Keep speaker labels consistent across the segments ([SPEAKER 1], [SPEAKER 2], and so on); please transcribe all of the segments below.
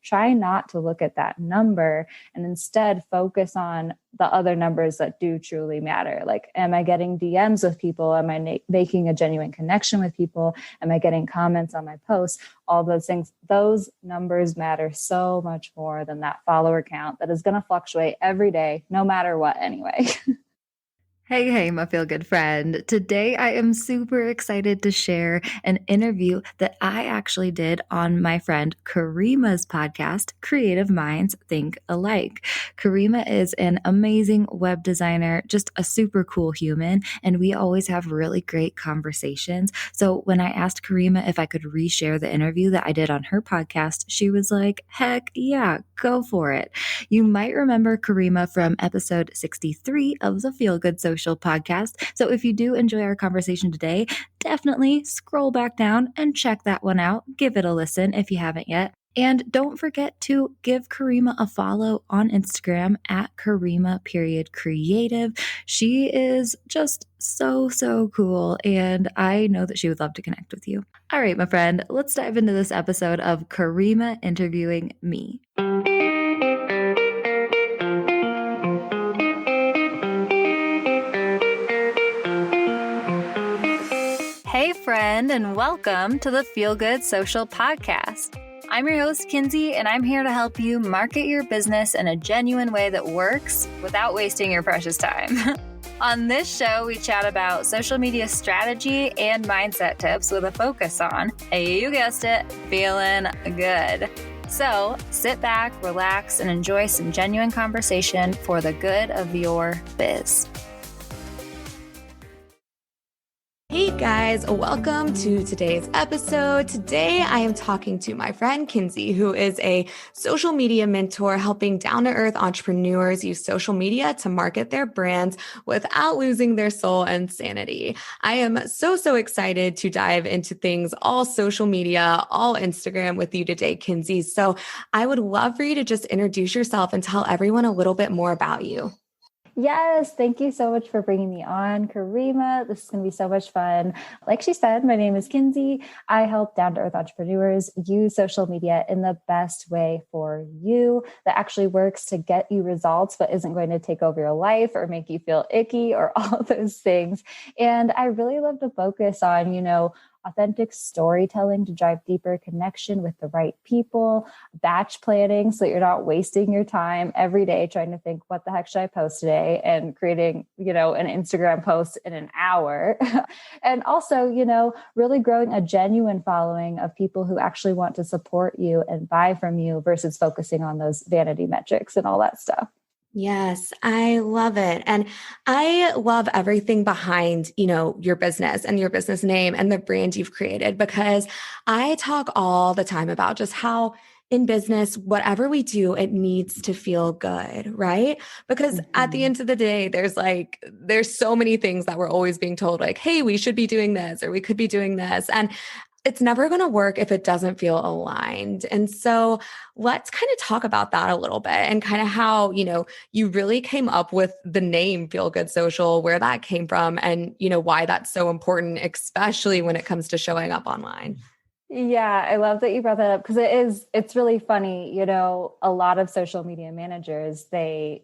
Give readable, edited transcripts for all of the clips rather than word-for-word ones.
[SPEAKER 1] try not to look at that number and instead focus on the other numbers that do truly matter. Like, am I getting DMs with people? Am I making a genuine connection with people? Am I getting comments on my posts? All those things, those numbers matter so much more than that follower count that is going to fluctuate every day, no matter what anyway.
[SPEAKER 2] Hey, my feel good friend. Today, I am super excited to share an interview that I actually did on my friend Karima's podcast, Creative Minds Think Alike. Karima is an amazing web designer, just a super cool human, and we always have really great conversations. So when I asked Karima if I could reshare the interview that I did on her podcast, she was like, heck yeah, go for it. You might remember Karima from episode 63 of the Feel Good Social podcast. So if you do enjoy our conversation today, definitely scroll back down and check that one out. Give it a listen if you haven't yet. And don't forget to give Karima a follow on Instagram at Karima.creative. She is just so cool, and I know that she would love to connect with you. All right, my friend, let's dive into this episode of Karima interviewing me. Hey, friend, and welcome to the Feel Good Social Podcast. I'm your host, Kinsey, and I'm here to help you market your business in a genuine way that works without wasting your precious time. On this show, we chat about social media strategy and mindset tips with a focus on, you guessed it, feeling good. So sit back, relax, and enjoy some genuine conversation for the good of your biz. Hey guys, welcome to today's episode. Today I am talking to my friend Kinsey, who is a social media mentor helping down-to-earth entrepreneurs use social media to market their brands without losing their soul and sanity. I am so excited to dive into things all social media, all Instagram with you today, Kinsey. So I would love for you to just introduce yourself and tell everyone a little bit more about you.
[SPEAKER 1] Yes, thank you so much for bringing me on, Karima. This is going to be so much fun. Like she said, my name is Kinsey. I help down-to-earth entrepreneurs use social media in the best way for you that actually works to get you results, but isn't going to take over your life or make you feel icky or all those things. And I really love to focus on, authentic storytelling to drive deeper connection with the right people, batch planning so that you're not wasting your time every day trying to think, what the heck should I post today? And creating, an Instagram post in an hour. And also, really growing a genuine following of people who actually want to support you and buy from you versus focusing on those vanity metrics and all that stuff.
[SPEAKER 2] Yes, I love it. And I love everything behind, your business and your business name and the brand you've created, because I talk all the time about just how in business, whatever we do, it needs to feel good, right? Because at the end of the day, there's so many things that we're always being told, like, hey, we should be doing this or we could be doing this. And it's never going to work if it doesn't feel aligned. And so let's kind of talk about that a little bit and kind of how, you really came up with the name Feel Good Social, where that came from, and, why that's so important, especially when it comes to showing up online.
[SPEAKER 1] Yeah, I love that you brought that up because it's really funny. A lot of social media managers, they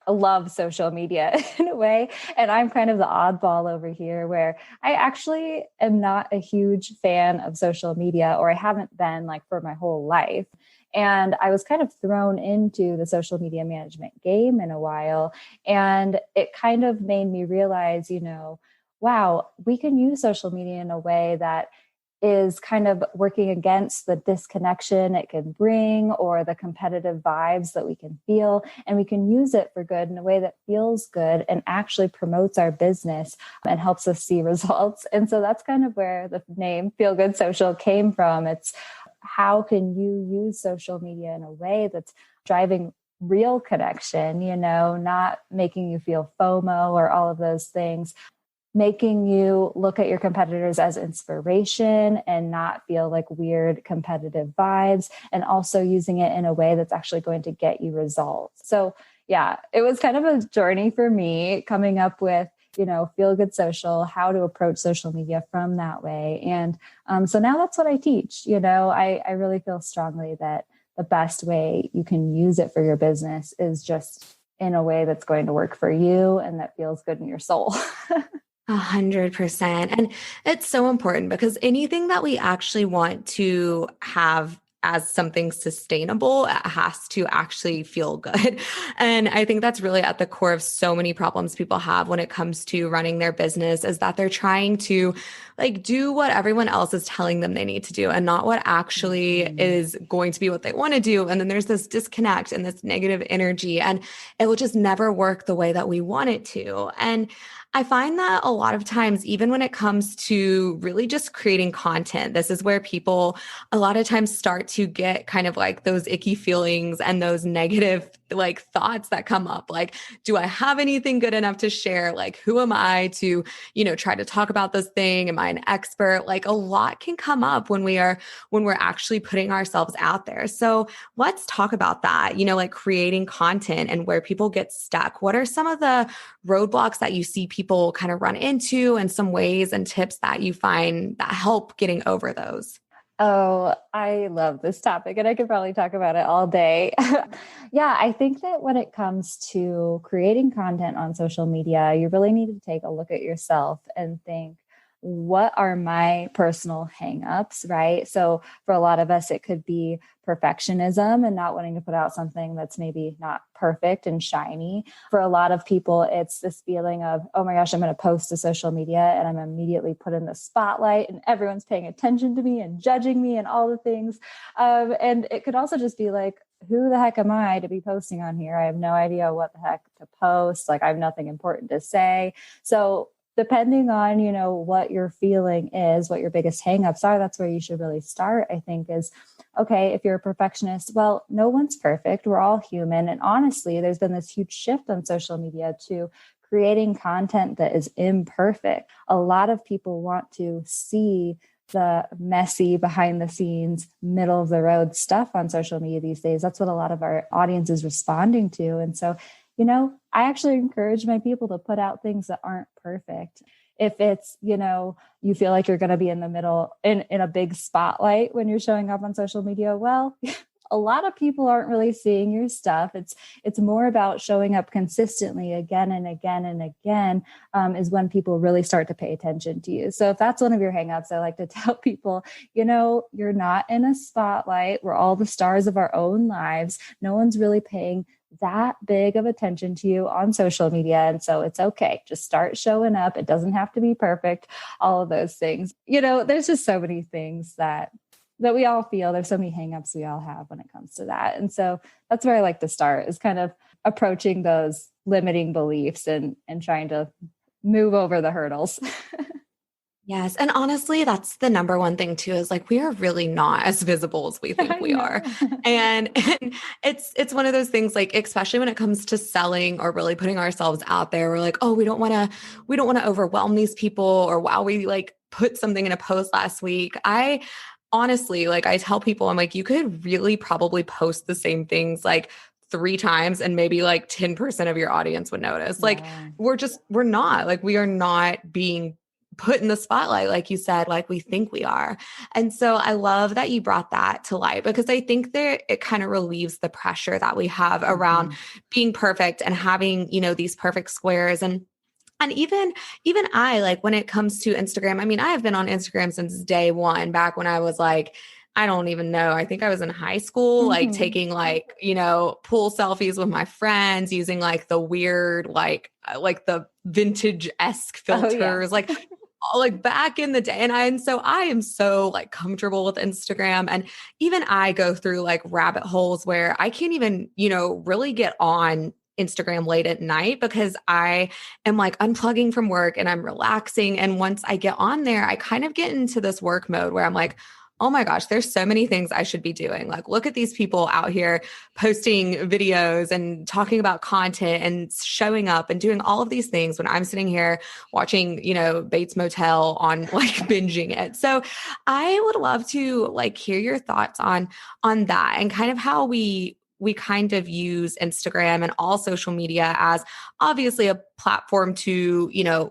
[SPEAKER 1] love social media in a way. And I'm kind of the oddball over here where I actually am not a huge fan of social media, or I haven't been for my whole life. And I was kind of thrown into the social media management game in a while. And it kind of made me realize, wow, we can use social media in a way that is kind of working against the disconnection it can bring or the competitive vibes that we can feel. And we can use it for good in a way that feels good and actually promotes our business and helps us see results. And so that's kind of where the name Feel Good Social came from. It's how can you use social media in a way that's driving real connection, not making you feel FOMO or all of those things, making you look at your competitors as inspiration and not feel like weird competitive vibes, and also using it in a way that's actually going to get you results. So yeah, it was kind of a journey for me coming up with, Feel Good Social, how to approach social media from that way. And so now that's what I teach. I really feel strongly that the best way you can use it for your business is just in a way that's going to work for you and that feels good in your soul.
[SPEAKER 3] 100%. And it's so important because anything that we actually want to have as something sustainable, it has to actually feel good. And I think that's really at the core of so many problems people have when it comes to running their business is that they're trying to like do what everyone else is telling them they need to do and not what actually is going to be what they want to do. And then there's this disconnect and this negative energy, and it will just never work the way that we want it to. And I find that a lot of times, even when it comes to really just creating content, this is where people a lot of times start to get kind of like those icky feelings and those negative like thoughts that come up. Like, do I have anything good enough to share? Like, who am I to, try to talk about this thing? Am I an expert? Like a lot can come up when we're actually putting ourselves out there. So let's talk about that, like creating content and where people get stuck. What are some of the roadblocks that you see people kind of run into and some ways and tips that you find that help getting over those?
[SPEAKER 1] Oh, I love this topic and I could probably talk about it all day. Yeah, I think that when it comes to creating content on social media, you really need to take a look at yourself and think, what are my personal hangups, right? So for a lot of us, it could be perfectionism and not wanting to put out something that's maybe not perfect and shiny. For a lot of people, it's this feeling of, oh my gosh, I'm going to post to social media and I'm immediately put in the spotlight and everyone's paying attention to me and judging me and all the things. And it could also just be like, who the heck am I to be posting on here? I have no idea what the heck to post. Like I have nothing important to say. So depending on, what your feeling is, what your biggest hangups are, that's where you should really start, I think, is, okay, if you're a perfectionist, well, no one's perfect. We're all human. And honestly, there's been this huge shift on social media to creating content that is imperfect. A lot of people want to see the messy behind the scenes, middle of the road stuff on social media these days. That's what a lot of our audience is responding to. And so I actually encourage my people to put out things that aren't perfect. If it's, you feel like you're going to be in the middle in a big spotlight when you're showing up on social media, well, a lot of people aren't really seeing your stuff. It's more about showing up consistently again and again and again is when people really start to pay attention to you. So if that's one of your hangups, I like to tell people, you're not in a spotlight. We're all the stars of our own lives. No one's really paying that big of attention to you on social media. And so it's okay. Just start showing up. It doesn't have to be perfect. All of those things. There's just so many things that we all feel. There's so many hangups we all have when it comes to that. And so that's where I like to start, is kind of approaching those limiting beliefs and trying to move over the hurdles.
[SPEAKER 3] Yes. And honestly, that's the number one thing too, is like, we are really not as visible as we think we are. And it's one of those things, like, especially when it comes to selling or really putting ourselves out there, we're like, oh, we don't want to overwhelm these people, or wow, we like put something in a post last week. I honestly, like, I tell people, I'm like, you could really probably post the same things like 3 times and maybe like 10% of your audience would notice. Like, we're not being put in the spotlight, like you said, like we think we are. And so I love that you brought that to light, because I think that it kind of relieves the pressure that we have around being perfect and having, these perfect squares. And even I, like, when it comes to Instagram, I mean, I have been on Instagram since day one, back when I was like, I don't even know. I think I was in high school, like taking like, pool selfies with my friends, using like the weird, like the vintage-esque filters, like back in the day. And so I am so like comfortable with Instagram. And even I go through like rabbit holes where I can't even, really get on Instagram late at night, because I am like unplugging from work and I'm relaxing. And once I get on there, I kind of get into this work mode where I'm like, oh my gosh, there's so many things I should be doing. Like, look at these people out here posting videos and talking about content and showing up and doing all of these things when I'm sitting here watching, Bates Motel on like binging it. So I would love to like hear your thoughts on that, and kind of how we we kind of use Instagram and all social media as obviously a platform to,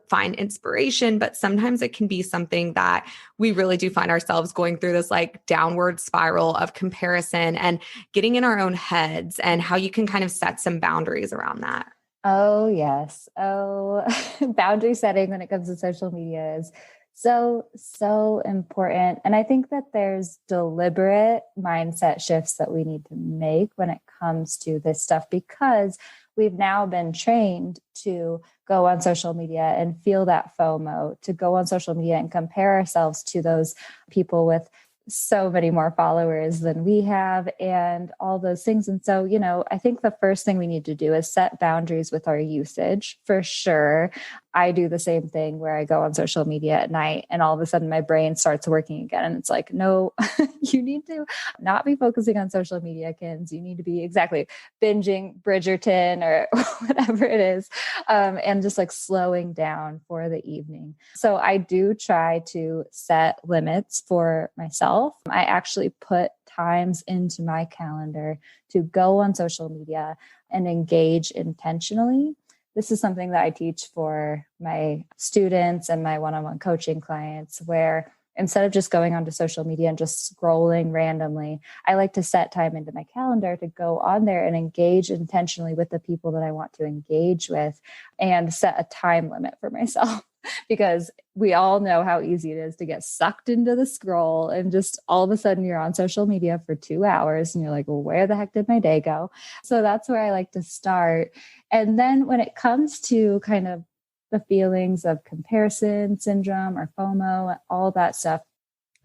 [SPEAKER 3] find inspiration, but sometimes it can be something that we really do find ourselves going through this like downward spiral of comparison and getting in our own heads, and how you can kind of set some boundaries around that.
[SPEAKER 1] Oh, yes. Oh, boundary setting when it comes to social media is so, so important. And I think that there's deliberate mindset shifts that we need to make when it comes to this stuff, because we've now been trained to go on social media and feel that FOMO, to go on social media and compare ourselves to those people with so many more followers than we have and all those things. And so, I think the first thing we need to do is set boundaries with our usage for sure. I do the same thing where I go on social media at night and all of a sudden my brain starts working again. And it's like, no, you need to not be focusing on social media, Kins. You need to be exactly binging Bridgerton or whatever it is, and just like slowing down for the evening. So I do try to set limits for myself. I actually put times into my calendar to go on social media and engage intentionally. This is something that I teach for my students and my one-on-one coaching clients, where instead of just going onto social media and just scrolling randomly, I like to set time into my calendar to go on there and engage intentionally with the people that I want to engage with, and set a time limit for myself. Because we all know how easy it is to get sucked into the scroll, and just all of a sudden you're on social media for 2 hours and you're like, well, where the heck did my day go? So that's where I like to start. And then when it comes to kind of the feelings of comparison syndrome or FOMO, all that stuff,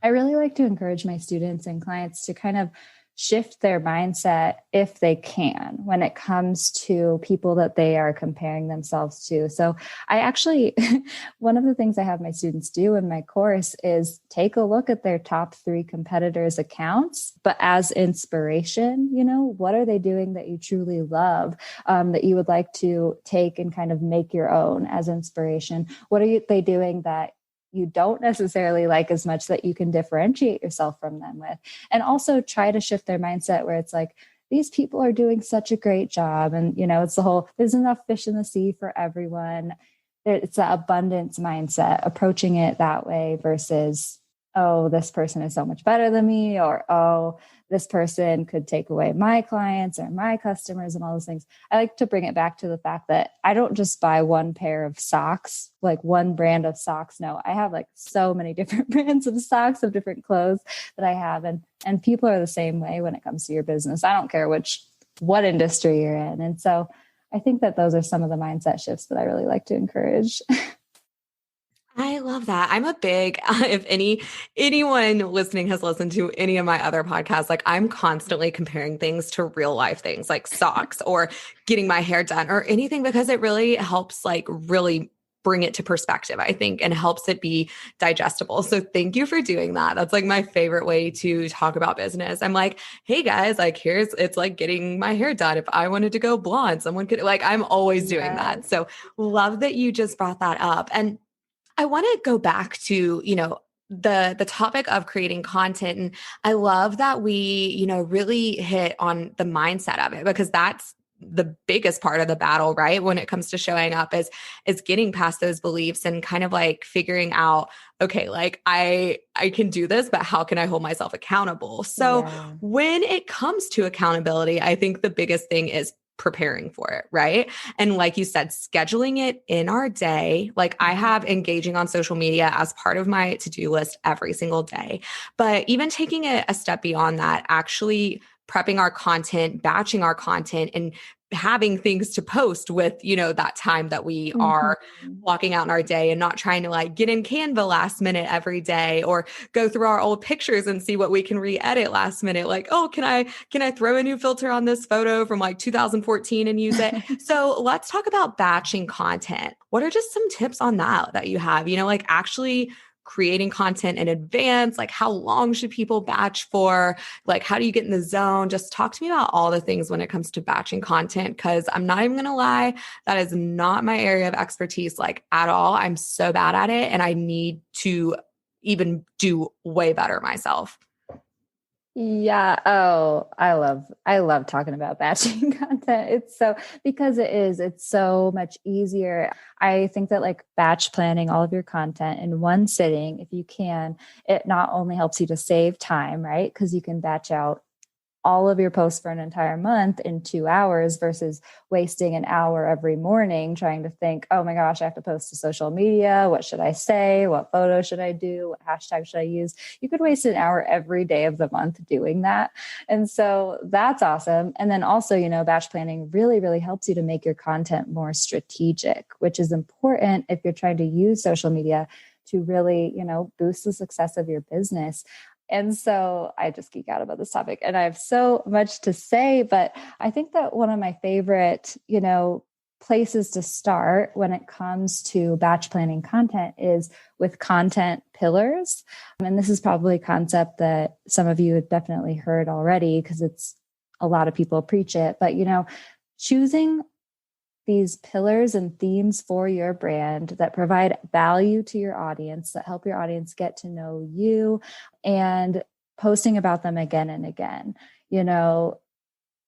[SPEAKER 1] I really like to encourage my students and clients to kind of shift their mindset if they can when it comes to people that they are comparing themselves to. So I actually, one of the things I have my students do in my course is take a look at their top 3 competitors' accounts, but as inspiration. What are they doing that you truly love, that you would like to take and kind of make your own as inspiration? What are they doing that you don't necessarily like as much that you can differentiate yourself from them with? And also try to shift their mindset where it's like, these people are doing such a great job. And, it's the whole, there's enough fish in the sea for everyone. It's that abundance mindset, approaching it that way versus, oh, this person is so much better than me, or, oh, this person could take away my clients or my customers and all those things. I like to bring it back to the fact that I don't just buy one pair of socks, like one brand of socks. No, I have like so many different brands of socks, of different clothes that I have. And people are the same way when it comes to your business. I don't care what industry you're in. And so I think that those are some of the mindset shifts that I really like to encourage.
[SPEAKER 3] I love that. I'm a big, if anyone listening has listened to any of my other podcasts, like I'm constantly comparing things to real life things like socks or getting my hair done or anything, because it really helps like really bring it to perspective, I think, and helps it be digestible. So thank you for doing that. That's like my favorite way to talk about business. I'm like, hey guys, like it's like getting my hair done. If I wanted to go blonde, someone could, like, I'm always doing that. So love that you just brought that up. And I want to go back to, the topic of creating content. And I love that we, really hit on the mindset of it, because that's the biggest part of the battle, right? When it comes to showing up is getting past those beliefs and kind of like figuring out, okay, like I can do this, but how can I hold myself accountable? So when it comes to accountability, I think the biggest thing is preparing for it, right? And like you said, scheduling it in our day. Like I have engaging on social media as part of my to-do list every single day. But even taking it a step beyond that, actually prepping our content, batching our content, and having things to post with, that time that we are blocking out in our day, and not trying to like get in Canva last minute every day or go through our old pictures and see what we can re-edit last minute. Like, oh, can I throw a new filter on this photo from like 2014 and use it? So let's talk about batching content. What are just some tips on that you have, like actually creating content in advance? Like how long should people batch for? Like, how do you get in the zone? Just talk to me about all the things when it comes to batching content. Cause I'm not even going to lie, that is not my area of expertise, like at all. I'm so bad at it and I need to even do way better myself.
[SPEAKER 1] Yeah. Oh, I love talking about batching content. It's so much easier. I think that like batch planning all of your content in one sitting, if you can, it not only helps you to save time, right? Because you can batch out all of your posts for an entire month in 2 hours versus wasting an hour every morning trying to think, oh my gosh, I have to post to social media. What should I say? What photo should I do? What hashtag should I use? You could waste an hour every day of the month doing that. And so that's awesome. And then also, batch planning really, really helps you to make your content more strategic, which is important if you're trying to use social media to really, boost the success of your business. And so I just geek out about this topic and I have so much to say, but I think that one of my favorite, places to start when it comes to batch planning content is with content pillars. And this is probably a concept that some of you have definitely heard already because it's a lot of people preach it, but choosing these pillars and themes for your brand that provide value to your audience, that help your audience get to know you, and posting about them again and again.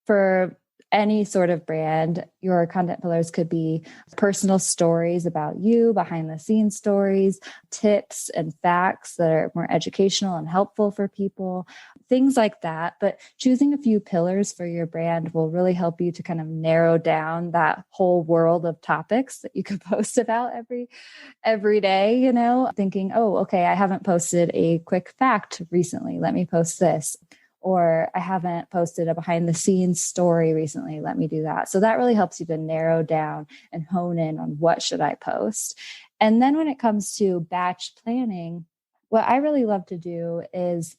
[SPEAKER 1] For any sort of brand, your content pillars could be personal stories about you, behind the scenes stories, tips and facts that are more educational and helpful for people, things like that. But choosing a few pillars for your brand will really help you to kind of narrow down that whole world of topics that you could post about every day, thinking, oh, okay, I haven't posted a quick fact recently. Let me post this. Or I haven't posted a behind the scenes story recently. Let me do that. So that really helps you to narrow down and hone in on what should I post. And then when it comes to batch planning, what I really love to do is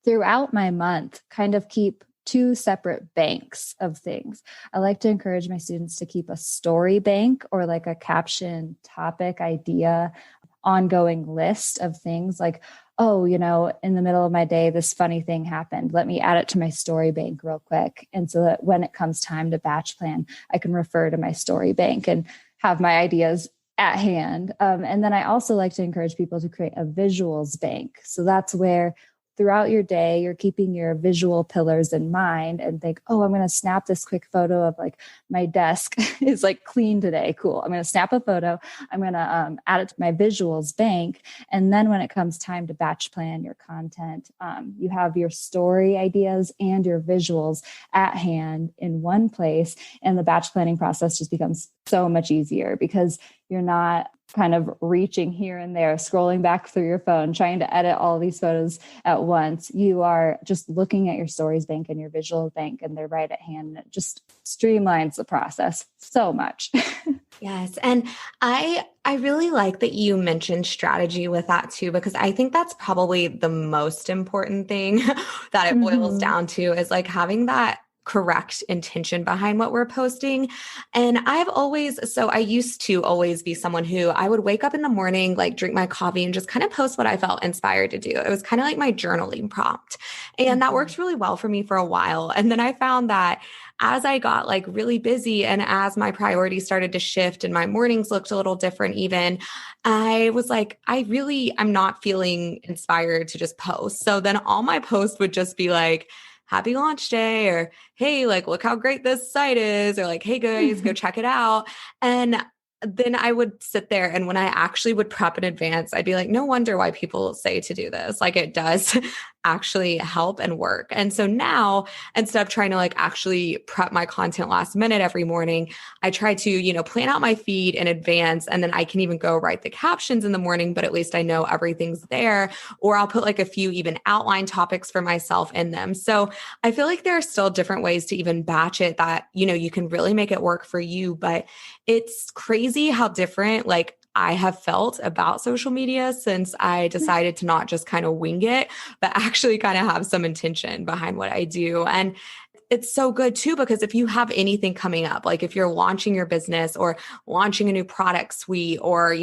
[SPEAKER 1] throughout my month, kind of keep two separate banks of things. I like to encourage my students to keep a story bank or like a caption, topic, idea, ongoing list of things like, oh, in the middle of my day, this funny thing happened. Let me add it to my story bank real quick. And so that when it comes time to batch plan, I can refer to my story bank and have my ideas at hand. And then I also like to encourage people to create a visuals bank. So that's where throughout your day, you're keeping your visual pillars in mind and think, oh, I'm going to snap this quick photo of like my desk is like clean today. Cool. I'm going to snap a photo. I'm going to add it to my visuals bank. And then when it comes time to batch plan your content, you have your story ideas and your visuals at hand in one place. And the batch planning process just becomes so much easier because you're not kind of reaching here and there, scrolling back through your phone, trying to edit all these photos at once. You are just looking at your stories bank and your visual bank, and they're right at hand. And it just streamlines the process so much.
[SPEAKER 3] Yes. And I really like that you mentioned strategy with that too, because I think that's probably the most important thing that it boils down to is like having that correct intention behind what we're posting. And I used to always be someone who I would wake up in the morning, like drink my coffee and just kind of post what I felt inspired to do. It was kind of like my journaling prompt. And that worked really well for me for a while. And then I found that as I got like really busy and as my priorities started to shift and my mornings looked a little different, even I was like, I'm not feeling inspired to just post. So then all my posts would just be like, happy launch day, or hey, like, look how great this site is, or like, hey guys, go check it out. And then I would sit there and when I actually would prep in advance, I'd be like, no wonder why people say to do this. Like it does actually help and work. And so now instead of trying to like actually prep my content last minute every morning, I try to, plan out my feed in advance. And then I can even go write the captions in the morning, but at least I know everything's there. Or I'll put like a few even outline topics for myself in them. So I feel like there are still different ways to even batch it that, you can really make it work for you. But it's crazy how different like I have felt about social media since I decided to not just kind of wing it, but actually kind of have some intention behind what I do. And it's so good too, because if you have anything coming up, like if you're launching your business or launching a new product suite or,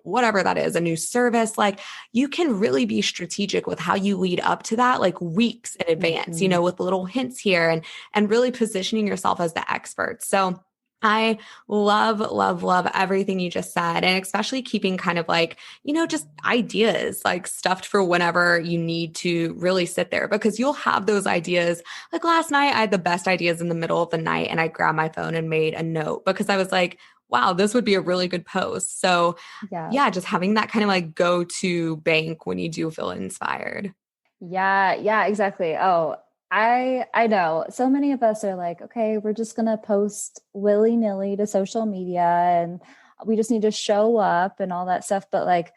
[SPEAKER 3] whatever that is, a new service, like you can really be strategic with how you lead up to that, like weeks in advance, with little hints here and really positioning yourself as the expert. So I love, love, love everything you just said. And especially keeping kind of like, just ideas like stuffed for whenever you need to really sit there because you'll have those ideas. Like last night, I had the best ideas in the middle of the night and I grabbed my phone and made a note because I was like, wow, this would be a really good post. So,
[SPEAKER 1] Yeah.
[SPEAKER 3] yeah, just having that kind of like go to bank when you do feel inspired.
[SPEAKER 1] Yeah, yeah, exactly. Oh, I know. So many of us are like, okay, we're just gonna post willy-nilly to social media and we just need to show up and all that stuff. But like,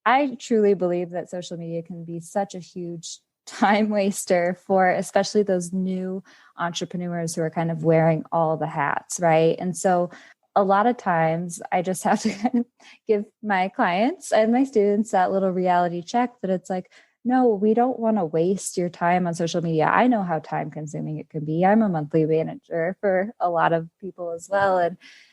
[SPEAKER 1] I truly believe that social media can be such a huge time waster for especially those new entrepreneurs who are kind of wearing all the hats, right? And so a lot of times I just have to kind of give my clients and my students that little reality check that it's like, no, we don't want to waste your time on social media. I know how time consuming it can be. I'm a monthly manager for a lot of people as well.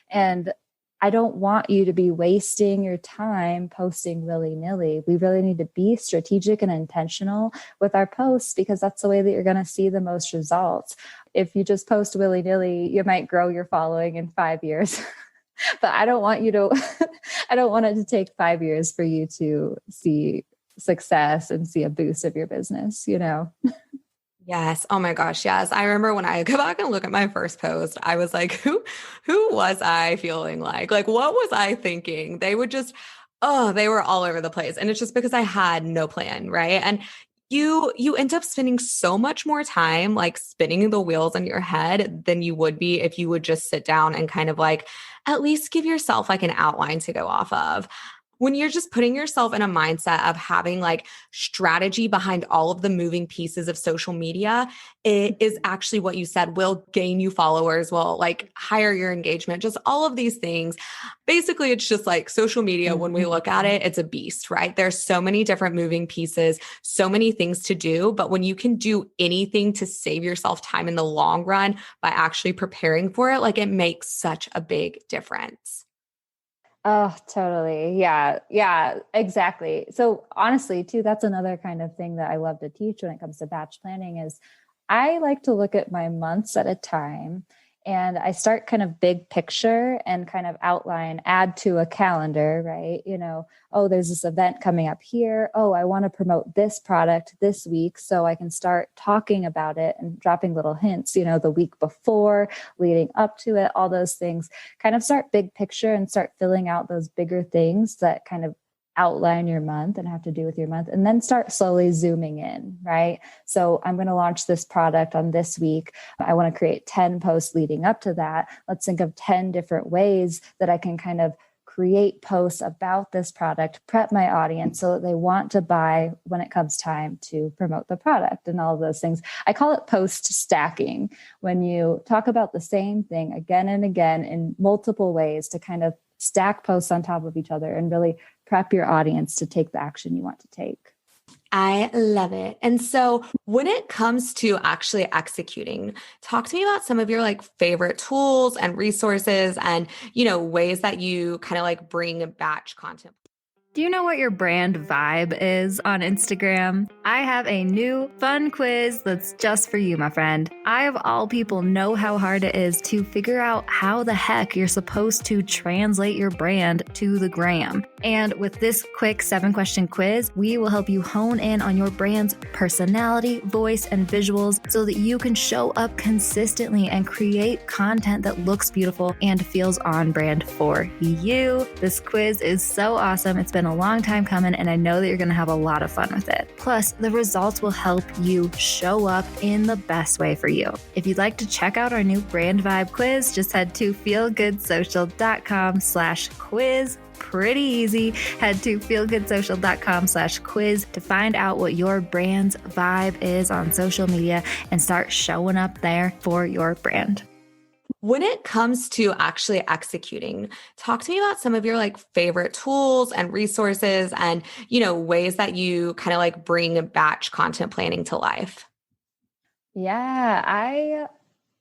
[SPEAKER 1] And I don't want you to be wasting your time posting willy-nilly. We really need to be strategic and intentional with our posts because that's the way that you're going to see the most results. If you just post willy-nilly, you might grow your following in 5 years. But I don't want you to I don't want it to take 5 years for you to see success and see a boost of your business.
[SPEAKER 3] Yes. Oh my gosh. Yes. I remember when I go back and look at my first post, I was like, who was I feeling like? Like, what was I thinking? They would just, oh, they were all over the place. And it's just because I had no plan. Right. And you end up spending so much more time like spinning the wheels in your head than you would be if you would just sit down and kind of like at least give yourself like an outline to go off of when you're just putting yourself in a mindset of having like strategy behind all of the moving pieces of social media, it is actually what you said will gain you followers, will like higher your engagement, just all of these things. Basically, it's just like social media. When we look at it, it's a beast, right? There's so many different moving pieces, so many things to do. But when you can do anything to save yourself time in the long run by actually preparing for it, like it makes such a big difference.
[SPEAKER 1] Oh, totally. Yeah. Yeah, exactly. So honestly, too, that's another kind of thing that I love to teach when it comes to batch planning is I like to look at my months at a time and I start kind of big picture and kind of outline, add to a calendar, right? Oh, there's this event coming up here. Oh, I want to promote this product this week. So I can start talking about it and dropping little hints, the week before, leading up to it, all those things. Kind of start big picture and start filling out those bigger things that kind of outline your month and have to do with your month, and then start slowly zooming in, right? So I'm going to launch this product on this week. I want to create 10 posts leading up to that. Let's think of 10 different ways that I can kind of create posts about this product, prep my audience so that they want to buy when it comes time to promote the product and all of those things. I call it post stacking when you talk about the same thing again and again in multiple ways to kind of stack posts on top of each other and really prep your audience to take the action you want to take.
[SPEAKER 3] I love it. And so when it comes to actually executing, talk to me about some of your like favorite tools and resources and, ways that you kind of like bring batch content.
[SPEAKER 2] Do you know what your brand vibe is on Instagram? I have a new fun quiz that's just for you, my friend. I, of all people, know how hard it is to figure out how the heck you're supposed to translate your brand to the gram. And with this quick 7-question quiz, we will help you hone in on your brand's personality, voice, and visuals so that you can show up consistently and create content that looks beautiful and feels on brand for you. This quiz is so awesome. It's been a long time coming, and I know that you're going to have a lot of fun with it. Plus, the results will help you show up in the best way for you. If you'd like to check out our new brand vibe quiz, just head to feelgoodsocial.com/quiz. Pretty easy. Head to feelgoodsocial.com/quiz to find out what your brand's vibe is on social media and start showing up there for your brand.
[SPEAKER 3] When it comes to actually executing, talk to me about some of your like favorite tools and resources and, ways that you kind of like bring batch content planning to life.
[SPEAKER 1] Yeah, I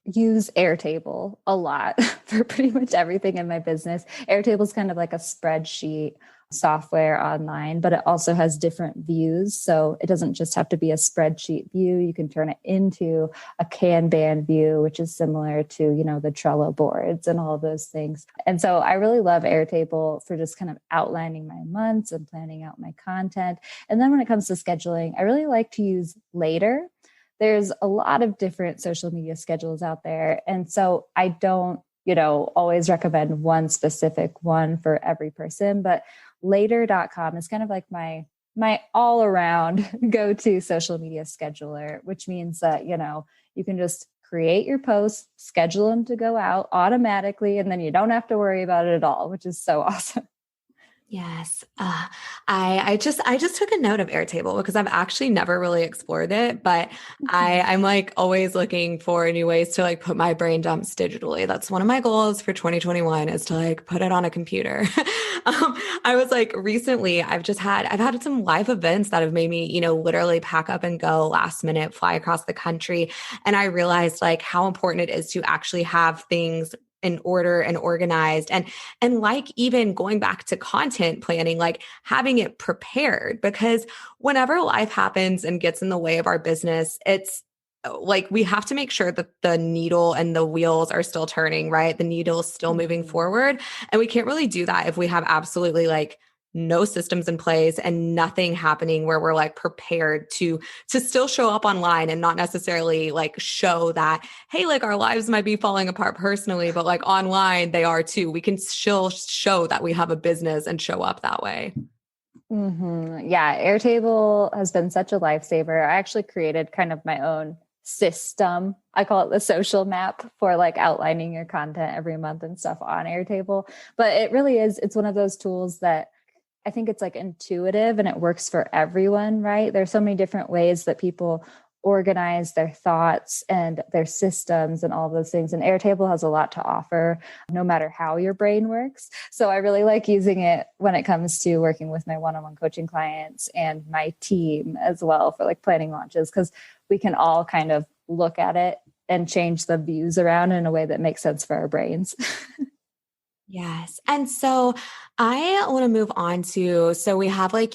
[SPEAKER 1] use Airtable a lot for pretty much everything in my business. Airtable is kind of like a spreadsheet software online, but it also has different views. So it doesn't just have to be a spreadsheet view. You can turn it into a Kanban view, which is similar to, the Trello boards and all of those things. And so I really love Airtable for just kind of outlining my months and planning out my content. And then when it comes to scheduling, I really like to use Later. There's a lot of different social media schedules out there. And so I don't, always recommend one specific one for every person, but later.com is kind of like my all around go-to social media scheduler, which means that, you can just create your posts, schedule them to go out automatically, and then you don't have to worry about it at all, which is so awesome.
[SPEAKER 3] Yes. I just took a note of Airtable because I've actually never really explored it, but I'm like always looking for new ways to like put my brain dumps digitally. That's one of my goals for 2021 is to like put it on a computer. I was like recently I've had some live events that have made me, literally pack up and go last minute, fly across the country. And I realized like how important it is to actually have things in order and organized and like even going back to content planning, like having it prepared, because whenever life happens and gets in the way of our business, it's like we have to make sure that the needle and the wheels are still turning, right? The needle is still moving forward. And we can't really do that if we have absolutely like no systems in place and nothing happening where we're like prepared to still show up online and not necessarily like show that, hey, like our lives might be falling apart personally, but like online they are too. We can still show that we have a business and show up that way.
[SPEAKER 1] Mm-hmm. Yeah. Airtable has been such a lifesaver. I actually created kind of my own system. I call it the social map for like outlining your content every month and stuff on Airtable. But it really is, it's one of those tools that I think it's like intuitive and it works for everyone, right? There's so many different ways that people organize their thoughts and their systems and all of those things. And Airtable has a lot to offer no matter how your brain works. So I really like using it when it comes to working with my one-on-one coaching clients and my team as well for like planning launches, because we can all kind of look at it and change the views around in a way that makes sense for our brains.
[SPEAKER 3] Yes. And so I want to move on to, so we have like,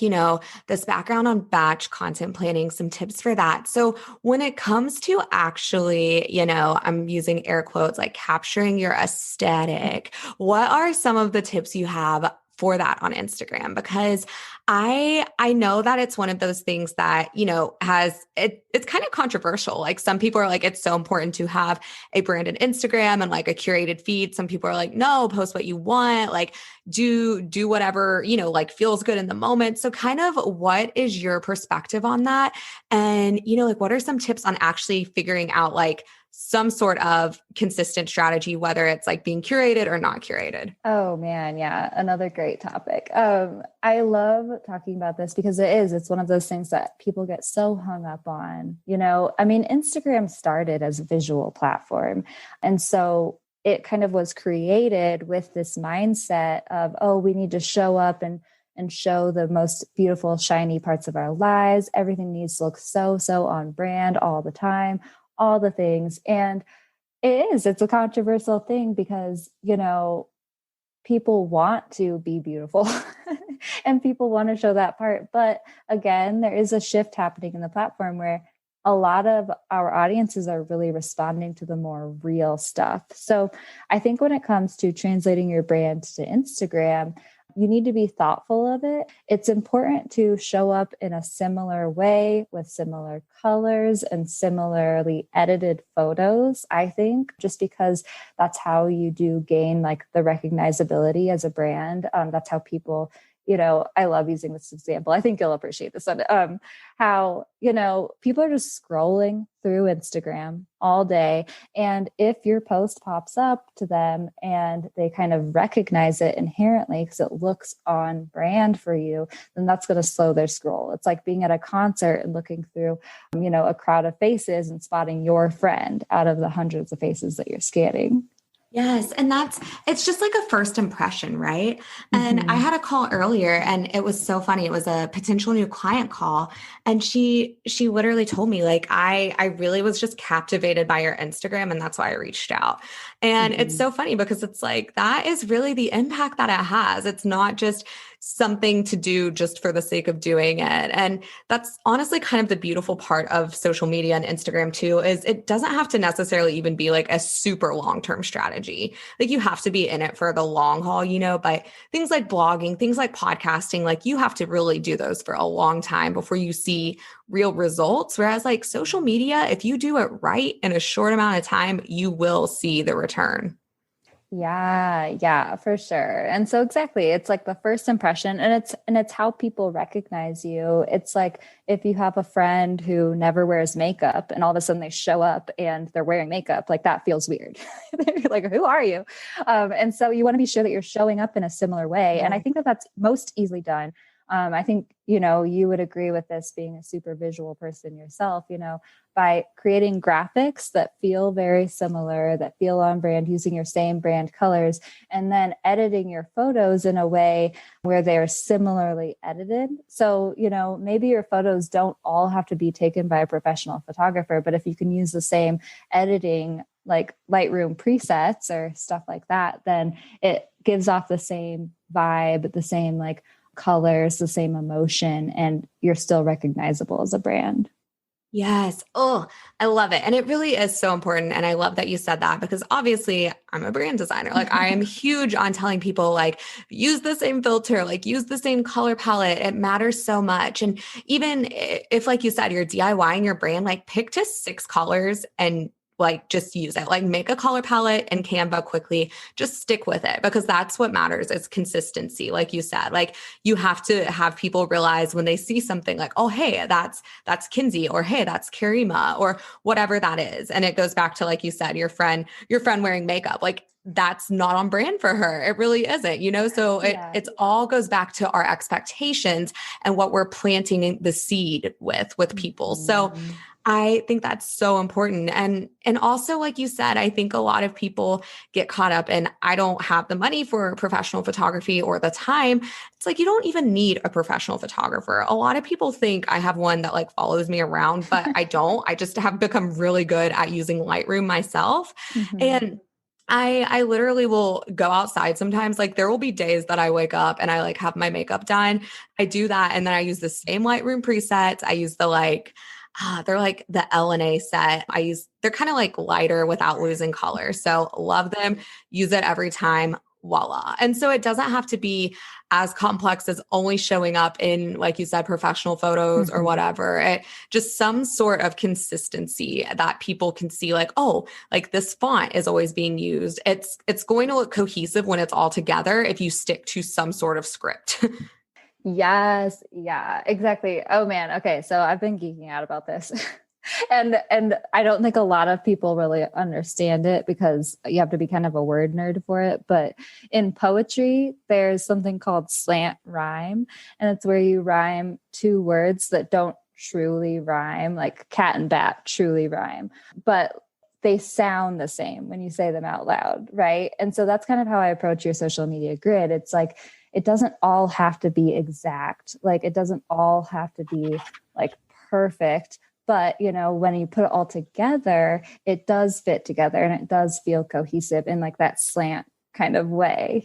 [SPEAKER 3] this background on batch content planning, some tips for that. So when it comes to actually, I'm using air quotes, like capturing your aesthetic, what are some of the tips you have for that on Instagram? Because I know that it's one of those things that, it's kind of controversial. Like some people are like, it's so important to have a branded Instagram and like a curated feed. Some people are like, no, post what you want, like do whatever, like feels good in the moment. So kind of what is your perspective on that? And, like what are some tips on actually figuring out like some sort of consistent strategy, whether it's like being curated or not curated?
[SPEAKER 1] Oh man. Yeah. Another great topic. I love talking about this because it's one of those things that people get so hung up on, Instagram started as a visual platform. And so it kind of was created with this mindset of, oh, we need to show up and show the most beautiful, shiny parts of our lives. Everything needs to look so on brand all the time, all the things. And it's a controversial thing because, people want to be beautiful and people want to show that part. But again, there is a shift happening in the platform where a lot of our audiences are really responding to the more real stuff. So I think when it comes to translating your brand to Instagram, you need to be thoughtful of it. It's important to show up in a similar way with similar colors and similarly edited photos, I think, just because that's how you do gain like the recognizability as a brand. That's how people, I love using this example. I think you'll appreciate this one. How, people are just scrolling through Instagram all day. And if your post pops up to them and they kind of recognize it inherently because it looks on brand for you, then that's going to slow their scroll. It's like being at a concert and looking through, a crowd of faces and spotting your friend out of the hundreds of faces that you're scanning.
[SPEAKER 3] Yes. And it's just like a first impression, right? And I had a call earlier and it was so funny. It was a potential new client call. And she literally told me like, I really was just captivated by your Instagram. And that's why I reached out. And it's so funny because it's like, that is really the impact that it has. It's not just something to do just for the sake of doing it. And that's honestly kind of the beautiful part of social media and Instagram too, is it doesn't have to necessarily even be like a super long-term strategy. Like you have to be in it for the long haul, but things like blogging, things like podcasting, like you have to really do those for a long time before you see real results. Whereas like social media, if you do it right in a short amount of time, you will see the return.
[SPEAKER 1] Yeah, for sure. And so exactly, it's like the first impression, and it's how people recognize you. It's like if you have a friend who never wears makeup and all of a sudden they show up and they're wearing makeup, like that feels weird. They're like, who are you? And so you want to be sure that you're showing up in a similar way. And I think that that's most easily done. I think, you would agree with this being a super visual person yourself, by creating graphics that feel very similar, that feel on brand, using your same brand colors, and then editing your photos in a way where they're similarly edited. So, maybe your photos don't all have to be taken by a professional photographer, but if you can use the same editing, like Lightroom presets or stuff like that, then it gives off the same vibe, the same like colors, the same emotion, and you're still recognizable as a brand.
[SPEAKER 3] Yes. Oh, I love it. And it really is so important. And I love that you said that because obviously I'm a brand designer. Like I am huge on telling people like use the same filter, like use the same color palette. It matters so much. And even if, like you said, you're DIYing your brand, like pick just 6 colors and like just use it, like make a color palette and Canva quickly, just stick with it because that's what matters is consistency. Like you said, like you have to have people realize when they see something like, oh, hey, that's Kinsey, or hey, that's Karima, or whatever that is. And it goes back to, like you said, your friend wearing makeup, like that's not on brand for her. It really isn't, so it's all goes back to our expectations and what we're planting the seed with people. So I think that's so important. And also, like you said, I think a lot of people get caught up in, I don't have the money for professional photography or the time. It's like, you don't even need a professional photographer. A lot of people think I have one that like follows me around, but I don't. I just have become really good at using Lightroom myself. And I literally will go outside sometimes. Like there will be days that I wake up and I like have my makeup done. I do that. And then I use the same Lightroom presets. I use the they're like the LNA set. They're kind of like lighter without losing color. So love them, use it every time, voila. And so it doesn't have to be as complex as only showing up in, like you said, professional photos or whatever. It just some sort of consistency that people can see like, oh, like this font is always being used. It's going to look cohesive when it's all together if you stick to some sort of script.
[SPEAKER 1] Yes. Yeah, exactly. Oh man. Okay. So I've been geeking out about this. And I don't think a lot of people really understand it because you have to be kind of a word nerd for it. But in poetry, there's something called slant rhyme. And it's where you rhyme 2 words that don't truly rhyme, like cat and bat truly rhyme, but they sound the same when you say them out loud. Right. And so that's kind of how I approach your social media grid. It's like, it doesn't all have to be exact. Like it doesn't all have to be like perfect, but when you put it all together, it does fit together and it does feel cohesive in like that slant kind of way.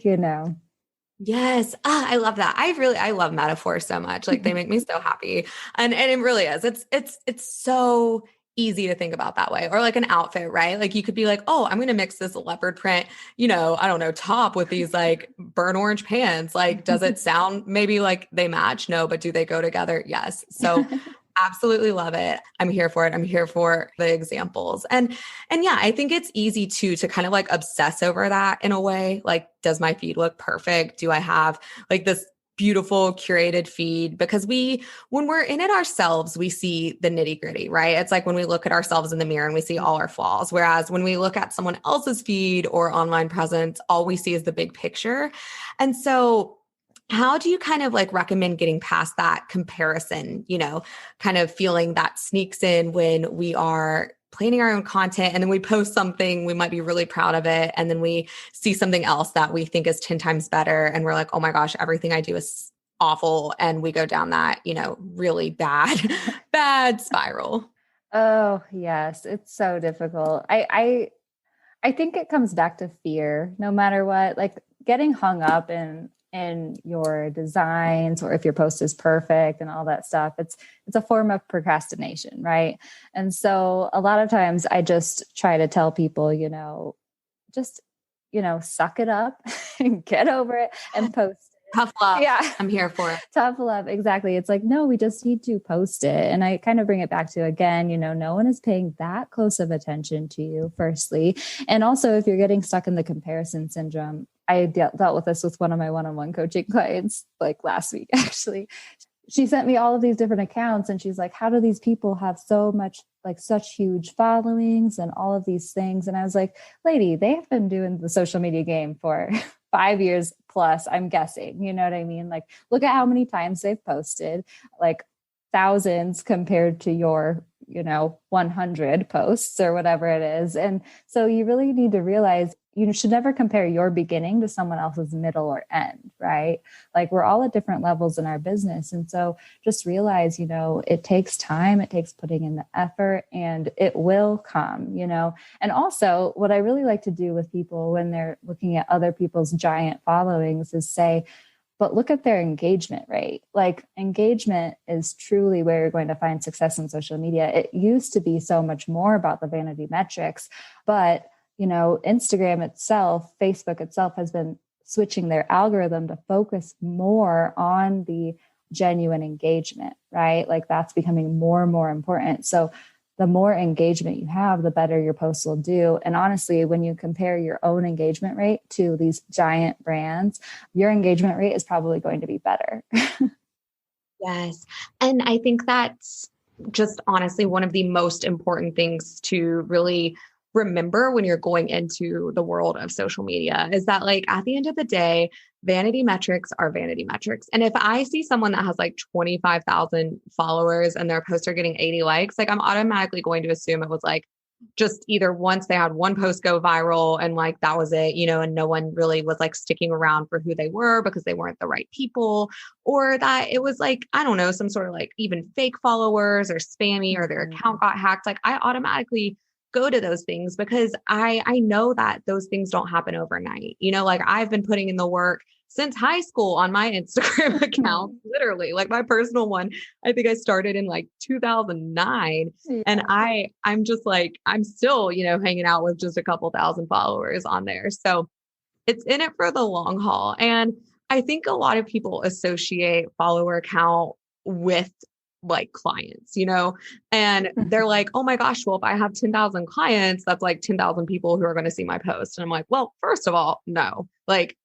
[SPEAKER 3] Yes. I love that. I love metaphors so much. Like they make me so happy. And it really is. It's so easy to think about that way. Or like an outfit, right? Like you could be like, oh, I'm going to mix this leopard print, I don't know, top with these like burnt orange pants. Like, does it sound maybe like they match? No, but do they go together? Yes. So absolutely love it. I'm here for it. I'm here for the examples. And yeah, I think it's easy to kind of like obsess over that in a way. Like, does my feed look perfect? Do I have like this beautiful curated feed? Because when we're in it ourselves, we see the nitty gritty, right? It's like when we look at ourselves in the mirror and we see all our flaws. Whereas when we look at someone else's feed or online presence, all we see is the big picture. And so how do you kind of like recommend getting past that comparison, kind of feeling that sneaks in when we are planning our own content and then we post something, we might be really proud of it. And then we see something else that we think is 10 times better. And we're like, oh my gosh, everything I do is awful. And we go down that, really bad spiral.
[SPEAKER 1] Oh, yes. It's so difficult. I think it comes back to fear, no matter what, like getting hung up in in your designs or if your post is perfect and all that stuff. It's a form of procrastination, right? And so a lot of times I just try to tell people, just, suck it up and get over it and post.
[SPEAKER 3] Tough love.
[SPEAKER 1] Yeah.
[SPEAKER 3] I'm here for it.
[SPEAKER 1] Tough love. Exactly. It's like, no, we just need to post it. And I kind of bring it back to, again, no one is paying that close of attention to you, firstly. And also, if you're getting stuck in the comparison syndrome, I dealt with this with one of my one-on-one coaching clients, like last week, actually. She sent me all of these different accounts and she's like, how do these people have so much, like such huge followings and all of these things? And I was like, lady, they have been doing the social media game for 5 years plus, I'm guessing, you know what I mean? Like, look at how many times they've posted, like thousands compared to your, 100 posts or whatever it is. And so you really need to realize you should never compare your beginning to someone else's middle or end, right? Like we're all at different levels in our business. And so just realize, it takes time, it takes putting in the effort, and it will come, And also what I really like to do with people when they're looking at other people's giant followings is say, but look at their engagement rate. Like engagement is truly where you're going to find success in social media. It used to be so much more about the vanity metrics, but Instagram itself, Facebook itself has been switching their algorithm to focus more on the genuine engagement, right? Like that's becoming more and more important. So the more engagement you have, the better your posts will do. And honestly, when you compare your own engagement rate to these giant brands, your engagement rate is probably going to be better.
[SPEAKER 3] Yes. And I think that's just honestly one of the most important things to really remember when you're going into the world of social media is that, like, at the end of the day, vanity metrics are vanity metrics. And if I see someone that has like 25,000 followers and their posts are getting 80 likes, like I'm automatically going to assume it was like just either once they had one post go viral and like that was it, and no one really was like sticking around for who they were because they weren't the right people, or that it was like, I don't know, some sort of like even fake followers or spammy or their account got hacked. Like I automatically go to those things because I know that those things don't happen overnight. Like I've been putting in the work since high school on my Instagram account, literally like my personal one. I think I started in like 2009 and I'm just like, I'm still, hanging out with just a couple thousand followers on there. So it's in it for the long haul. And I think a lot of people associate follower count with like clients, and they're like, oh my gosh, well, if I have 10,000 clients, that's like 10,000 people who are going to see my post. And I'm like, well, first of all, no, like,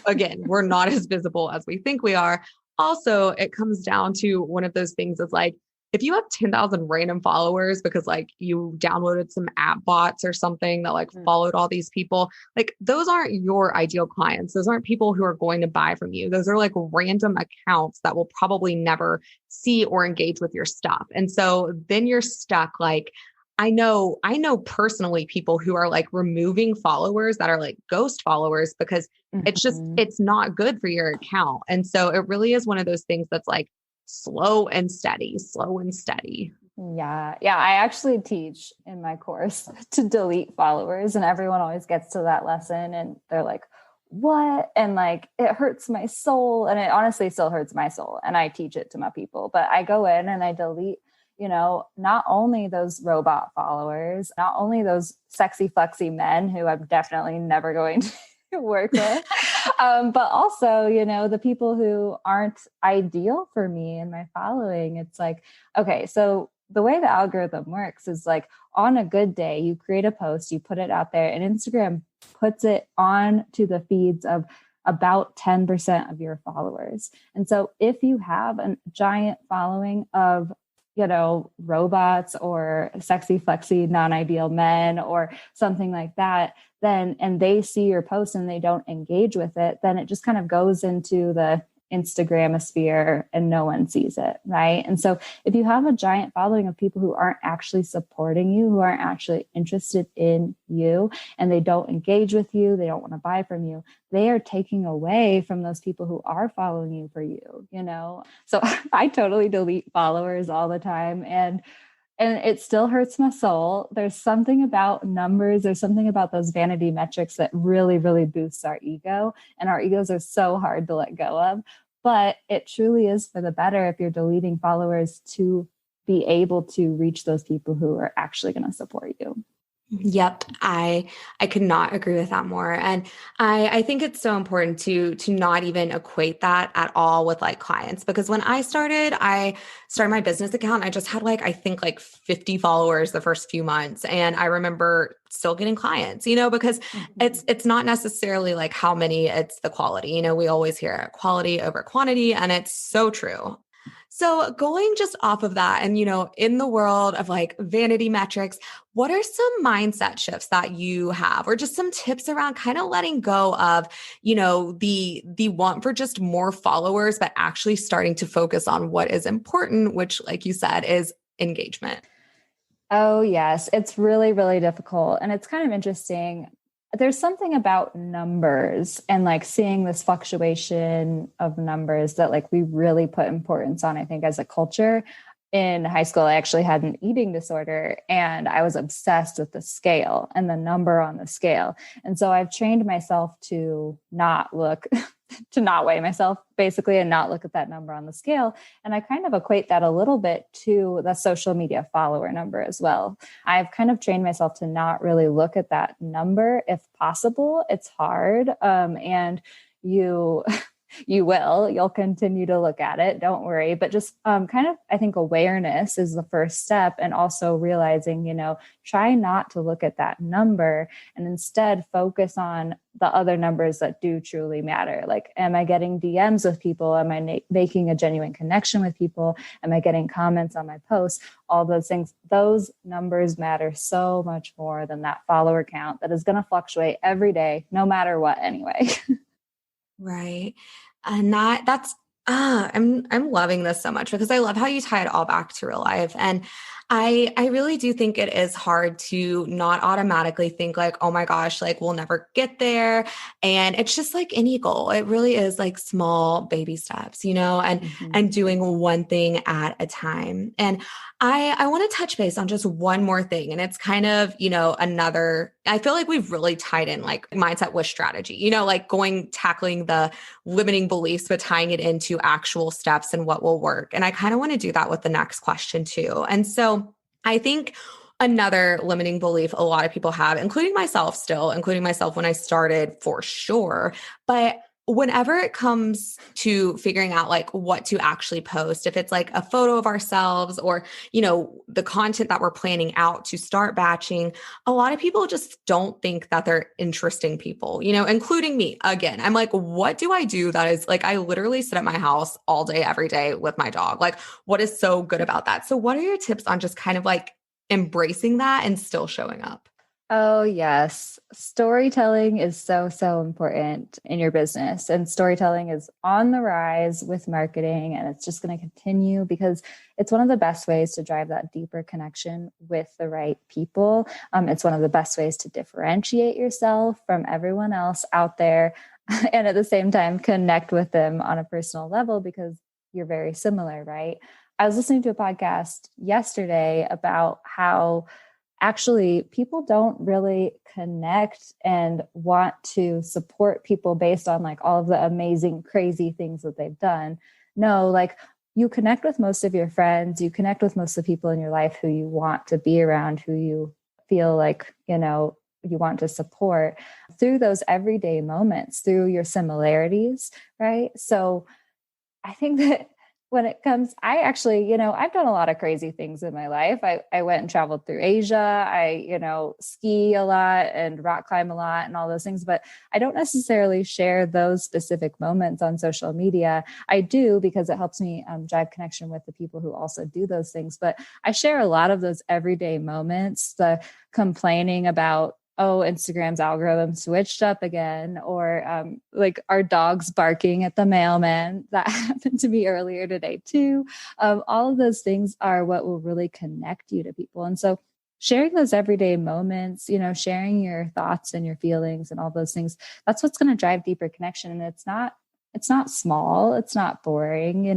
[SPEAKER 3] again, we're not as visible as we think we are. Also, it comes down to one of those things is like, if you have 10,000 random followers because like you downloaded some app bots or something that like followed all these people, like those aren't your ideal clients. Those aren't people who are going to buy from you. Those are like random accounts that will probably never see or engage with your stuff. And so then you're stuck. Like, I know personally people who are like removing followers that are like ghost followers because it's not good for your account. And so it really is one of those things that's like, slow and steady.
[SPEAKER 1] Yeah. I actually teach in my course to delete followers and everyone always gets to that lesson and they're like, what? And like, it hurts my soul. And it honestly still hurts my soul. And I teach it to my people, but I go in and I delete, not only those robot followers, not only those sexy, flexy men who I'm definitely never going to work with, but also, the people who aren't ideal for me and my following. It's like, okay, so the way the algorithm works is like on a good day, you create a post, you put it out there and Instagram puts it on to the feeds of about 10% of your followers. And so if you have a giant following of robots or sexy, flexy, non-ideal men or something like that, then, and they see your post and they don't engage with it, then it just kind of goes into the Instagramosphere and no one sees it, right? And so if you have a giant following of people who aren't actually supporting you, who aren't actually interested in you, and they don't engage with you, they don't want to buy from you, they are taking away from those people who are following you for you, So I totally delete followers all the time. And And it still hurts my soul. There's something about numbers. There's something about those vanity metrics that really, really boosts our ego. And our egos are so hard to let go of. But it truly is for the better if you're deleting followers to be able to reach those people who are actually going to support you.
[SPEAKER 3] Yep. I could not agree with that more. And I think it's so important to not even equate that at all with like clients, because when I started my business account. I just had I think 50 followers the first few months. And I remember still getting clients, because it's not necessarily like how many, it's the quality. We always hear quality over quantity, and it's so true. So going just off of that and, in the world of vanity metrics, what are some mindset shifts that you have, or just some tips around kind of letting go of, the want for just more followers, but actually starting to focus on what is important, which, like you said, is engagement?
[SPEAKER 1] Oh, yes. It's really, really difficult. And it's kind of interesting. There's something about numbers and seeing this fluctuation of numbers that we really put importance on, I think, as a culture. In high school, I actually had an eating disorder and I was obsessed with the scale and the number on the scale. And so I've trained myself to not look, to not weigh myself basically, and not look at that number on the scale. And I kind of equate that a little bit to the social media follower number as well. I've kind of trained myself to not really look at that number if possible. It's hard. And you'll continue to look at it. Don't worry. But just kind of, I think awareness is the first step. And also realizing, try not to look at that number and instead focus on the other numbers that do truly matter. Am I getting DMs with people? Am I making a genuine connection with people? Am I getting comments on my posts? All those things, those numbers matter so much more than that follower count that is going to fluctuate every day, no matter what anyway.
[SPEAKER 3] Right. And I'm loving this so much because I love how you tie it all back to real life. And I really do think it is hard to not automatically think oh my gosh, we'll never get there. And it's just any goal. It really is small baby steps, and doing one thing at a time. And I want to touch base on just one more thing. And it's kind of, I feel like we've really tied in mindset with strategy, tackling the limiting beliefs, but tying it into actual steps and what will work. And I kind of want to do that with the next question too. And so I think another limiting belief a lot of people have, including myself when I started for sure, but whenever it comes to figuring out what to actually post, if it's a photo of ourselves or, the content that we're planning out to start batching, a lot of people just don't think that they're interesting people, including me. Again, I'm what do I do that is I literally sit at my house all day, every day with my dog. What is so good about that? So what are your tips on just kind of embracing that and still showing up?
[SPEAKER 1] Oh, yes. Storytelling is so, so important in your business. And storytelling is on the rise with marketing. And it's just going to continue because it's one of the best ways to drive that deeper connection with the right people. It's one of the best ways to differentiate yourself from everyone else out there. And at the same time, connect with them on a personal level because you're very similar, right? I was listening to a podcast yesterday about how actually people don't really connect and want to support people based on all of the amazing, crazy things that they've done. No, you connect with most of your friends, you connect with most of the people in your life who you want to be around, who you feel you want to support through those everyday moments, through your similarities, right? So I think that when it comes, I actually, I've done a lot of crazy things in my life. I went and traveled through Asia. I, ski a lot and rock climb a lot and all those things, but I don't necessarily share those specific moments on social media. I do because it helps me drive connection with the people who also do those things. But I share a lot of those everyday moments, the complaining about, oh, Instagram's algorithm switched up again, or our dogs barking at the mailman. That happened to me earlier today too. All of those things are what will really connect you to people. And so sharing those everyday moments, sharing your thoughts and your feelings and all those things, that's what's going to drive deeper connection. And it's not small. It's not boring.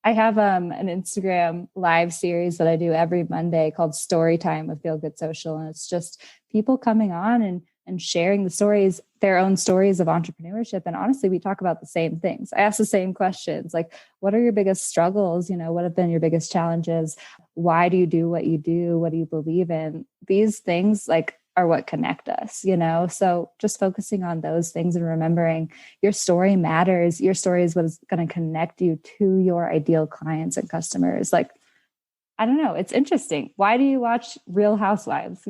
[SPEAKER 1] I have an Instagram live series that I do every Monday called Story Time with Feel Good Social. And it's just people coming on and sharing the stories, their own stories of entrepreneurship. And honestly, we talk about the same things. I ask the same questions, like, what are your biggest struggles? What have been your biggest challenges? Why do you do what you do? What do you believe in? These things like are what connect us, So just focusing on those things and remembering your story matters. Your story is what is going to connect you to your ideal clients and customers. Like, I don't know. It's interesting. Why do you watch Real Housewives,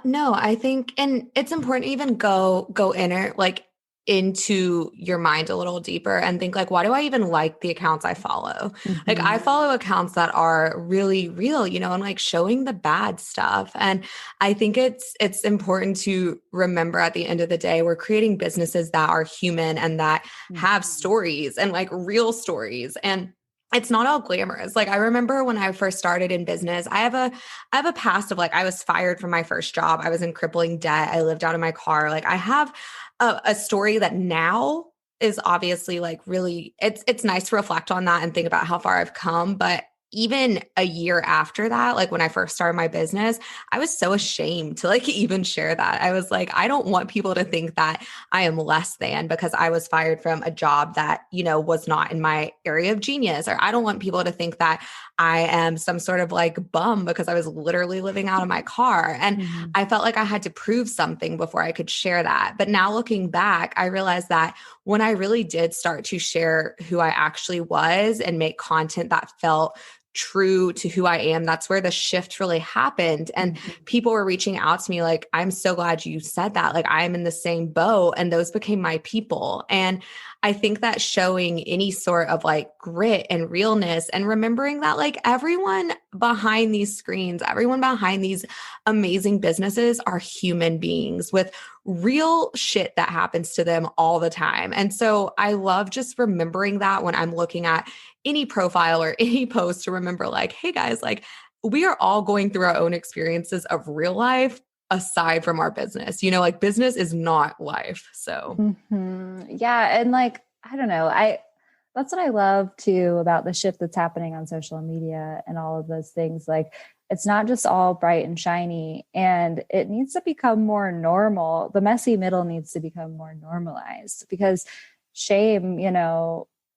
[SPEAKER 3] No, I think, and it's important to even go inner, like into your mind a little deeper and think like, why do I even like the accounts I follow? Like I follow accounts that are really real, and like showing the bad stuff. And I think it's important to remember at the end of the day, we're creating businesses that are human and that have stories and like real stories. And it's not all glamorous. Like I remember when I first started in business, I have a past of like, I was fired from my first job. I was in crippling debt. I lived out of my car. Like I have a story that now is obviously like really, it's nice to reflect on that and think about how far I've come. But even a year after that, like when I first started my business, I was so ashamed to like even share that. I was like, I don't want people to think that I am less than because I was fired from a job that, was not in my area of genius. Or I don't want people to think that I am some sort of like bum because I was literally living out of my car. And I felt like I had to prove something before I could share that. But now looking back, I realized that when I really did start to share who I actually was and make content that felt true to who I am, that's where the shift really happened. And people were reaching out to me like, I'm so glad you said that. Like I'm in the same boat. And those became my people. And I think that showing any sort of like grit and realness and remembering that like everyone behind these screens, everyone behind these amazing businesses are human beings with real shit that happens to them all the time. And so I love just remembering that when I'm looking at any profile or any post to remember like, hey guys, like we are all going through our own experiences of real life aside from our business, like business is not life. So
[SPEAKER 1] yeah. And like, I don't know, that's what I love too about the shift that's happening on social media and all of those things. Like it's not just all bright and shiny and it needs to become more normal. The messy middle needs to become more normalized because shame,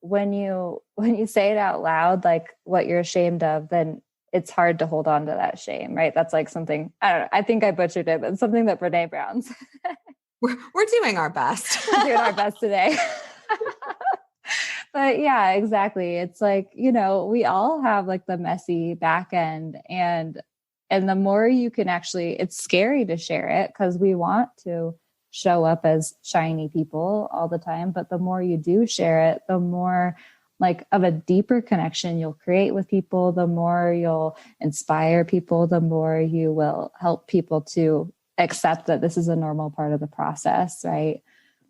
[SPEAKER 1] when you say it out loud, like what you're ashamed of, then it's hard to hold on to that shame, right? That's like something, I don't know, I think I butchered it, but it's something that Brene Brown's.
[SPEAKER 3] We're doing our best.
[SPEAKER 1] We're doing our best today. But yeah, exactly. It's like, we all have like the messy back end and the more you can actually, it's scary to share it because we want to show up as shiny people all the time. But the more you do share it, the more like of a deeper connection you'll create with people, the more you'll inspire people, the more you will help people to accept that this is a normal part of the process. Right.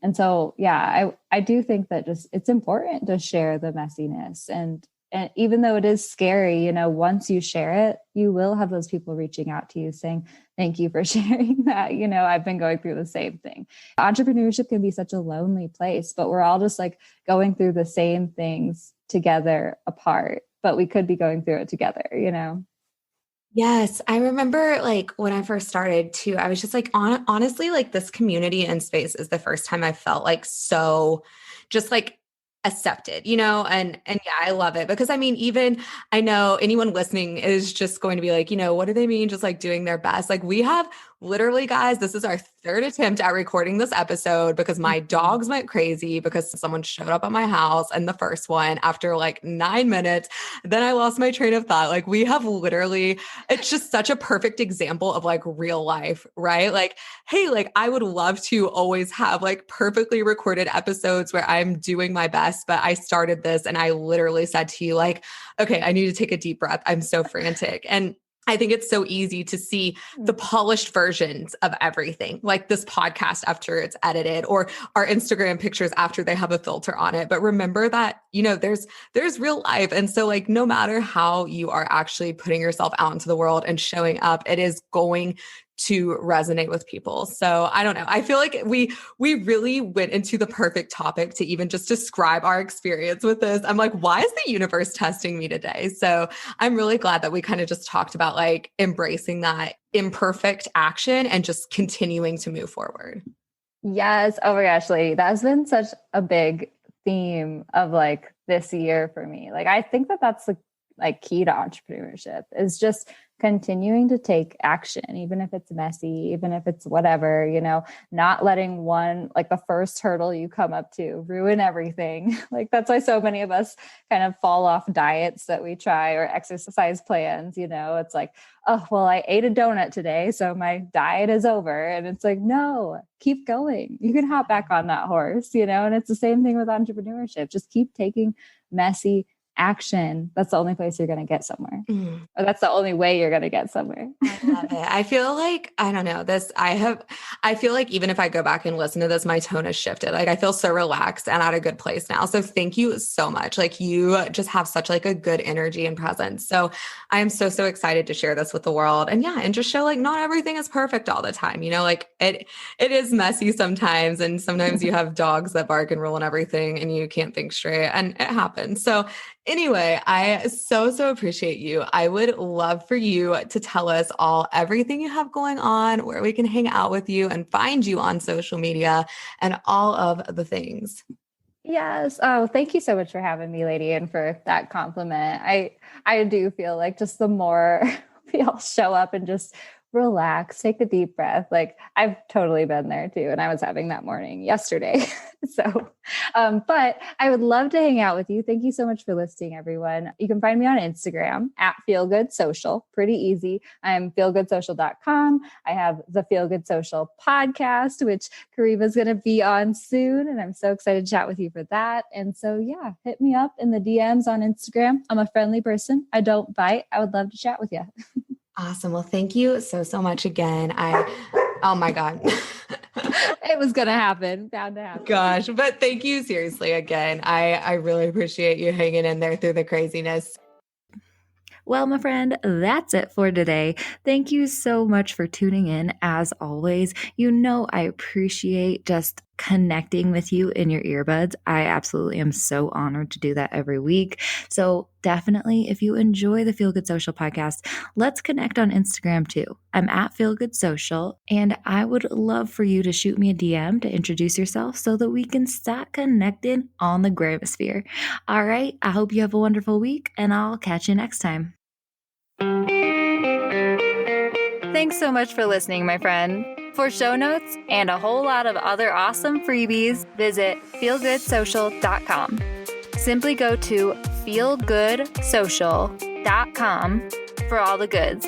[SPEAKER 1] And so, yeah, I do think that just it's important to share the messiness. And even though it is scary, once you share it, you will have those people reaching out to you saying, thank you for sharing that. I've been going through the same thing. Entrepreneurship can be such a lonely place, but we're all just like going through the same things together apart, but we could be going through it together,
[SPEAKER 3] Yes. I remember like when I first started too, I was just like, honestly, like this community and space is the first time I felt like so just like accepted, and yeah, I love it because I mean, even I know anyone listening is just going to be like, what do they mean? Just like doing their best. Like we have literally guys, this is our third attempt at recording this episode because my dogs went crazy because someone showed up at my house and the first one after like 9 minutes, then I lost my train of thought. Like we have literally, it's just such a perfect example of like real life, right? Like, hey, like I would love to always have like perfectly recorded episodes where I'm doing my best, but I started this and I literally said to you like, okay, I need to take a deep breath. I'm so frantic. And I think it's so easy to see the polished versions of everything, like this podcast after it's edited or our Instagram pictures after they have a filter on it. But remember that, there's real life. And so like, no matter how you are actually putting yourself out into the world and showing up, it is going to resonate with people. So I don't know. I feel like we really went into the perfect topic to even just describe our experience with this. I'm like, why is the universe testing me today? So I'm really glad that we kind of just talked about like embracing that imperfect action and just continuing to move forward.
[SPEAKER 1] Yes. Oh my gosh, Lee, that's been such a big theme of like this year for me. Like, I think that that's the like key to entrepreneurship is just continuing to take action, even if it's messy, even if it's whatever, you know, not letting one, like the first hurdle you come up to ruin everything. Like that's why so many of us kind of fall off diets that we try or exercise plans, you know, it's like, oh, well, I ate a donut today, so my diet is over. And it's like, no, keep going. You can hop back on that horse, you know, and it's the same thing with entrepreneurship. Just keep taking messy action. That's the only place you're going to get somewhere. Or that's the only way you're going to get somewhere.
[SPEAKER 3] I love it. I feel like, I don't know this. I feel like even if I go back and listen to this, my tone has shifted. Like I feel so relaxed and at a good place now. So thank you so much. Like you just have such like a good energy and presence. So I am so excited to share this with the world and and just show like not everything is perfect all the time. You know, like it is messy sometimes. And sometimes you have dogs that bark and roll and everything and you can't think straight and it happens. So anyway, I so appreciate you. I would love for you to tell us all everything you have going on, where we can hang out with you and find you on social media and all of the things.
[SPEAKER 1] Yes. Oh, thank you so much for having me, lady, and for that compliment. I do feel like just the more we all show up and just relax, take a deep breath. Like I've totally been there too. And I was having that morning yesterday. But I would love to hang out with you. Thank you so much for listening, everyone. You can find me on Instagram at feelgoodsocial. Pretty easy. I'm feelgoodsocial.com. I have the Feel Good Social podcast, which Karima's going to be on soon. And I'm so excited to chat with you for that. And so, hit me up in the DMs on Instagram. I'm a friendly person. I don't bite. I would love to chat with you.
[SPEAKER 3] Awesome. Well, thank you so much again. Oh my God.
[SPEAKER 1] It was going to happen. Bound to happen.
[SPEAKER 3] Gosh, but thank you seriously again. I really appreciate you hanging in there through the craziness.
[SPEAKER 2] Well, my friend, that's it for today. Thank you so much for tuning in. As always, you know I appreciate just connecting with you in your earbuds. I absolutely am so honored to do that every week. So definitely, if you enjoy the Feel Good Social podcast, let's connect on Instagram too. I'm at Feel Good Social, and I would love for you to shoot me a DM to introduce yourself so that we can start connecting on the Gramisphere. All right, I hope you have a wonderful week, and I'll catch you next time. Thanks so much for listening, my friend. For show notes and a whole lot of other awesome freebies, visit feelgoodsocial.com. Simply go to feelgoodsocial.com for all the goods.